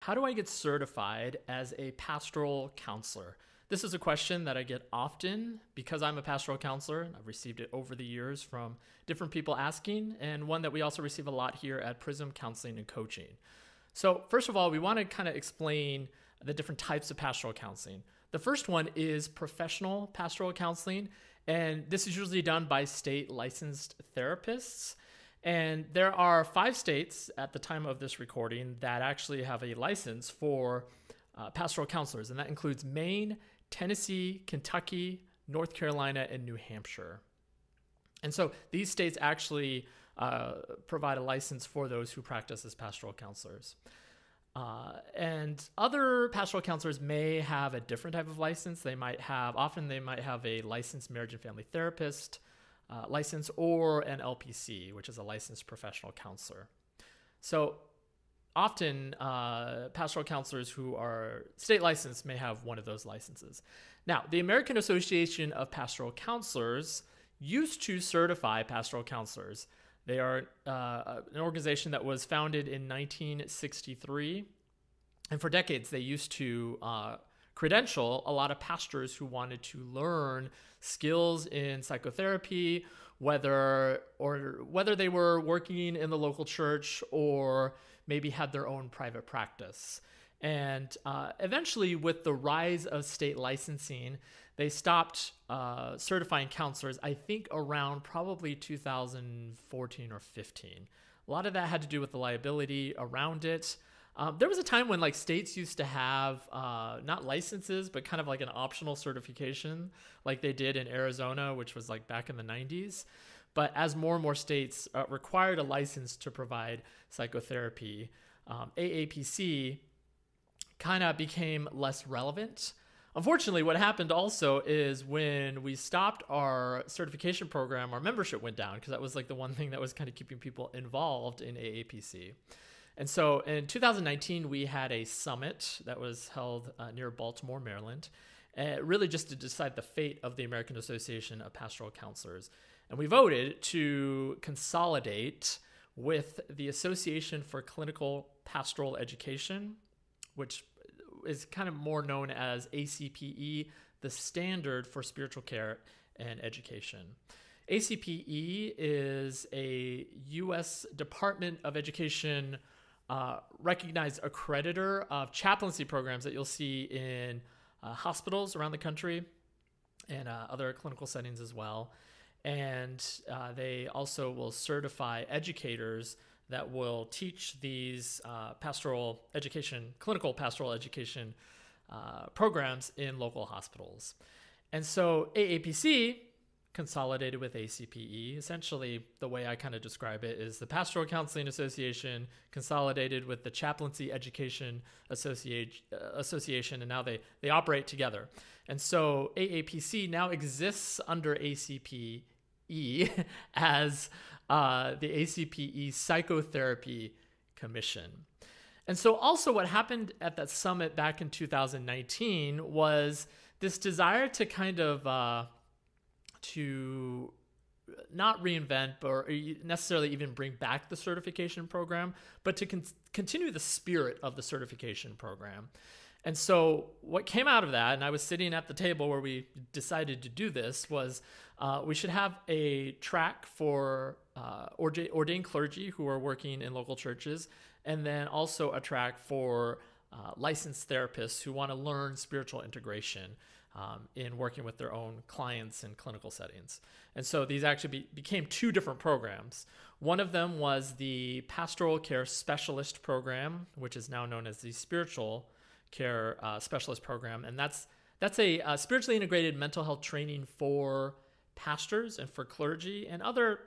how do I get certified as a pastoral counselor? This is a question that I get often because I'm a pastoral counselor. I've received it over the years from different people asking, and one that we also receive a lot here at Prism Counseling and Coaching. So first of all, we want to kind of explain the different types of pastoral counseling. The first one is professional pastoral counseling, and this is usually done by state licensed therapists. And there are 5 states at the time of this recording that actually have a license for pastoral counselors, and that includes Maine, Tennessee, Kentucky, North Carolina, and New Hampshire. And so these states actually provide a license for those who practice as pastoral counselors. And other pastoral counselors may have a different type of license. Often they might have a licensed marriage and family therapist license, or an LPC, which is a licensed professional counselor. So often pastoral counselors who are state licensed may have one of those licenses. Now, the American Association of Pastoral Counselors used to certify pastoral counselors. They are an organization that was founded in 1963. And for decades, they used to credential a lot of pastors who wanted to learn skills in psychotherapy, whether they were working in the local church or maybe had their own private practice. And eventually, with the rise of state licensing, they stopped certifying counselors, I think around probably 2014 or 15. A lot of that had to do with the liability around it. There was a time when states used to have not licenses, but kind of like an optional certification like they did in Arizona, which was back in the 90s. But as more and more states required a license to provide psychotherapy, AAPC kind of became less relevant. Unfortunately, what happened also is when we stopped our certification program, our membership went down, because that was the one thing that was kind of keeping people involved in AAPC. And so in 2019, we had a summit that was held near Baltimore, Maryland, really just to decide the fate of the American Association of Pastoral Counselors. And we voted to consolidate with the Association for Clinical Pastoral Education, which is kind of more known as ACPE, the Standard for Spiritual Care and Education. ACPE is a U.S. Department of Education recognized accreditor of chaplaincy programs that you'll see in hospitals around the country and other clinical settings as well. And they also will certify educators that will teach these clinical pastoral education programs in local hospitals. And so AAPC consolidated with ACPE. Essentially, the way I kind of describe it is the Pastoral Counseling Association consolidated with the Chaplaincy Education Association, and now they operate together. And so AAPC now exists under ACPE as the ACPE Psychotherapy Commission. And so also what happened at that summit back in 2019 was this desire to kind of to not reinvent or necessarily even bring back the certification program, but to continue the spirit of the certification program. And so what came out of that, and I was sitting at the table where we decided to do this, was we should have a track for ordained clergy who are working in local churches, and then also a track for licensed therapists who want to learn spiritual integration in working with their own clients in clinical settings. And so these actually became 2 different programs. One of them was the Pastoral Care Specialist Program, which is now known as the Spiritual Care Specialist Program. And that's a spiritually integrated mental health training for pastors and for clergy and other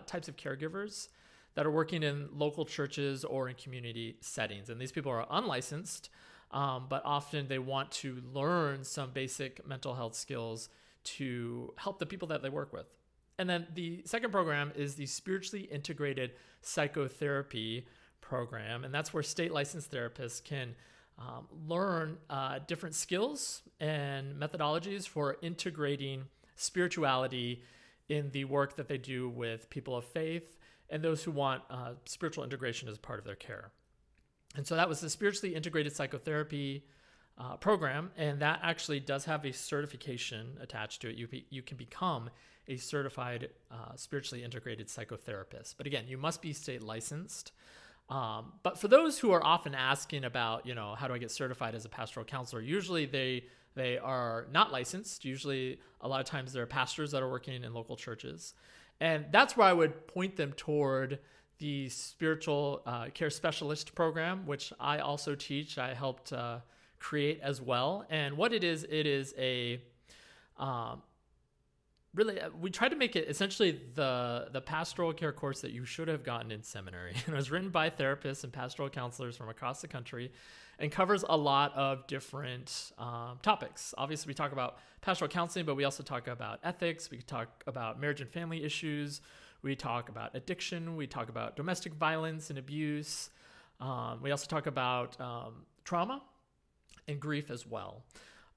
types of caregivers that are working in local churches or in community settings. And these people are unlicensed, but often they want to learn some basic mental health skills to help the people that they work with. And then the second program is the Spiritually Integrated Psychotherapy Program, and that's where state licensed therapists can learn different skills and methodologies for integrating spirituality in the work that they do with people of faith and those who want spiritual integration as part of their care. And so that was the spiritually integrated psychotherapy program, and that actually does have a certification attached to it. You can become a certified spiritually integrated psychotherapist. But again, you must be state licensed. But for those who are often asking about, how do I get certified as a pastoral counselor? Usually they are not licensed. Usually a lot of times they're pastors that are working in local churches. And that's where I would point them toward the spiritual care specialist program, which I also teach. I helped create as well. And what it is a really, we tried to make it essentially the pastoral care course that you should have gotten in seminary. And it was written by therapists and pastoral counselors from across the country and covers a lot of different topics. Obviously, we talk about pastoral counseling, but we also talk about ethics. We talk about marriage and family issues. We talk about addiction. We talk about domestic violence and abuse. We also talk about trauma and grief as well.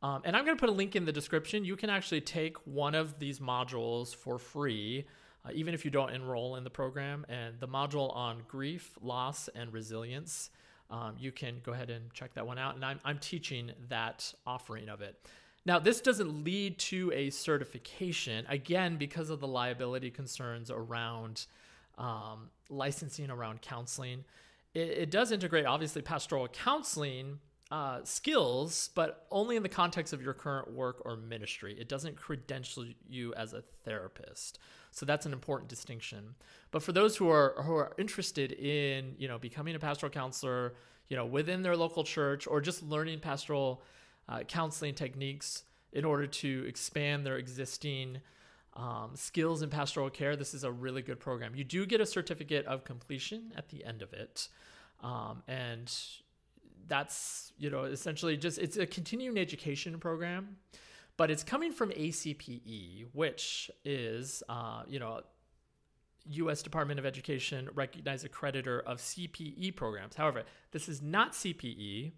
And I'm going to put a link in the description. You can actually take one of these modules for free, even if you don't enroll in the program. And the module on grief, loss, and resilience, you can go ahead and check that one out. And I'm teaching that offering of it. Now, this doesn't lead to a certification, again, because of the liability concerns around licensing, around counseling. It does integrate, obviously, pastoral counseling skills, but only in the context of your current work or ministry. It doesn't credential you as a therapist. So that's an important distinction. But for those who are interested in, becoming a pastoral counselor, within their local church, or just learning pastoral counseling techniques in order to expand their existing skills in pastoral care, this is a really good program. You do get a certificate of completion at the end of it. And that's, essentially it's a continuing education program, but it's coming from ACPE, which is, U.S. Department of Education recognized accreditor of CPE programs. However, this is not CPE,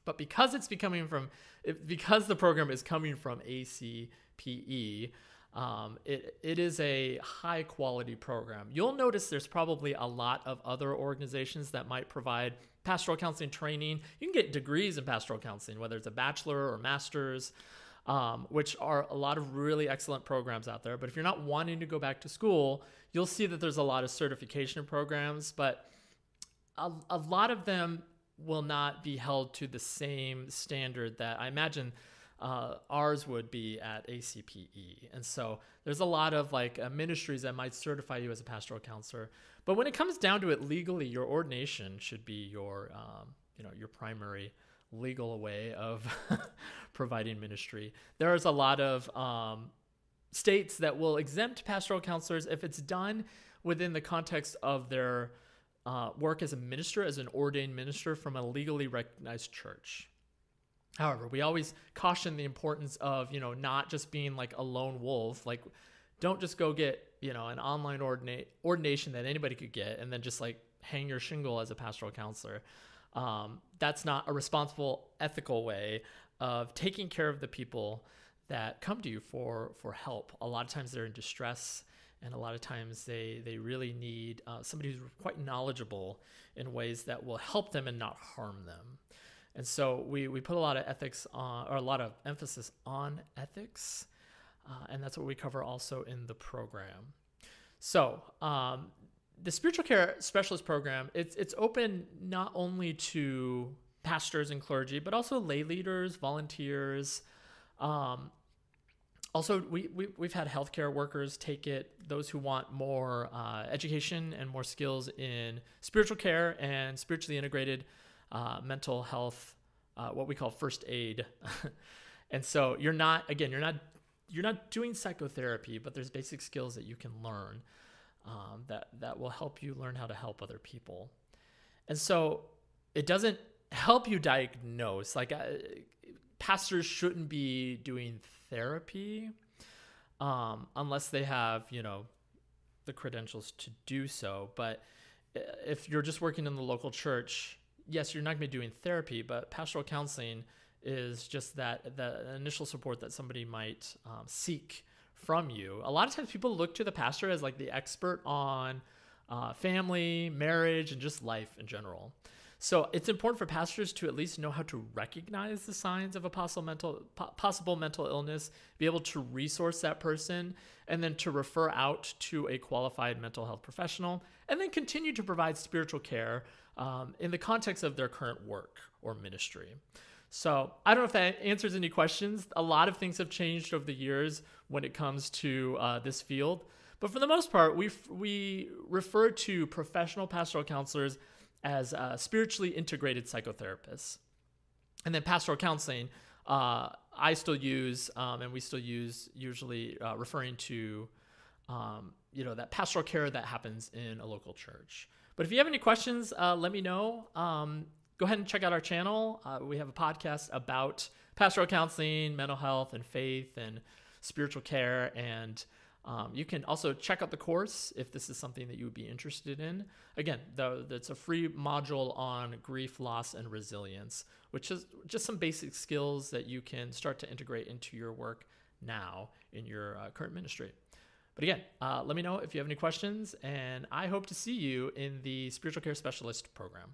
but because the program is coming from ACPE, it is a high quality program. You'll notice there's probably a lot of other organizations that might provide pastoral counseling training. You can get degrees in pastoral counseling, whether it's a bachelor or master's, which are a lot of really excellent programs out there. But if you're not wanting to go back to school, you'll see that there's a lot of certification programs, but a lot of them will not be held to the same standard that I imagine ours would be at ACPE. And so there's a lot of ministries that might certify you as a pastoral counselor. But when it comes down to it legally, your ordination should be your primary legal way of providing ministry. There's a lot of states that will exempt pastoral counselors if it's done within the context of their work as a minister, as an ordained minister from a legally recognized church. However, we always caution the importance of, not just being like a lone wolf. Don't just go get, an online ordination that anybody could get and then just hang your shingle as a pastoral counselor. That's not a responsible, ethical way of taking care of the people that come to you for help. A lot of times they're in distress, and a lot of times they really need somebody who's quite knowledgeable in ways that will help them and not harm them. And so we put a lot of a lot of emphasis on ethics, and that's what we cover also in the program. So the spiritual care specialist program, it's open not only to pastors and clergy, but also lay leaders, volunteers. Also, we've had healthcare workers take it, those who want more education and more skills in spiritual care and spiritually integrated mental health, what we call first aid. And so you're not doing psychotherapy, but there's basic skills that you can learn that will help you learn how to help other people. And so it doesn't help you diagnose. Pastors shouldn't be doing therapy unless they have, the credentials to do so. But if you're just working in the local church, yes, you're not going to be doing therapy, but pastoral counseling is just the initial support that somebody might seek from you. A lot of times people look to the pastor as the expert on family, marriage, and just life in general. So it's important for pastors to at least know how to recognize the signs of a possible mental illness, be able to resource that person, and then to refer out to a qualified mental health professional, and then continue to provide spiritual care in the context of their current work or ministry. So I don't know if that answers any questions. A lot of things have changed over the years when it comes to this field. But for the most part, we refer to professional pastoral counselors as spiritually integrated psychotherapists. And then pastoral counseling, I still use, and we still use, usually referring to, that pastoral care that happens in a local church. But if you have any questions, let me know. Go ahead and check out our channel. We have a podcast about pastoral counseling, mental health, and faith, and spiritual care. And you can also check out the course if this is something that you would be interested in. Again, it's a free module on grief, loss, and resilience, which is just some basic skills that you can start to integrate into your work now in your current ministry. But again, let me know if you have any questions, and I hope to see you in the Spiritual Care Specialist program.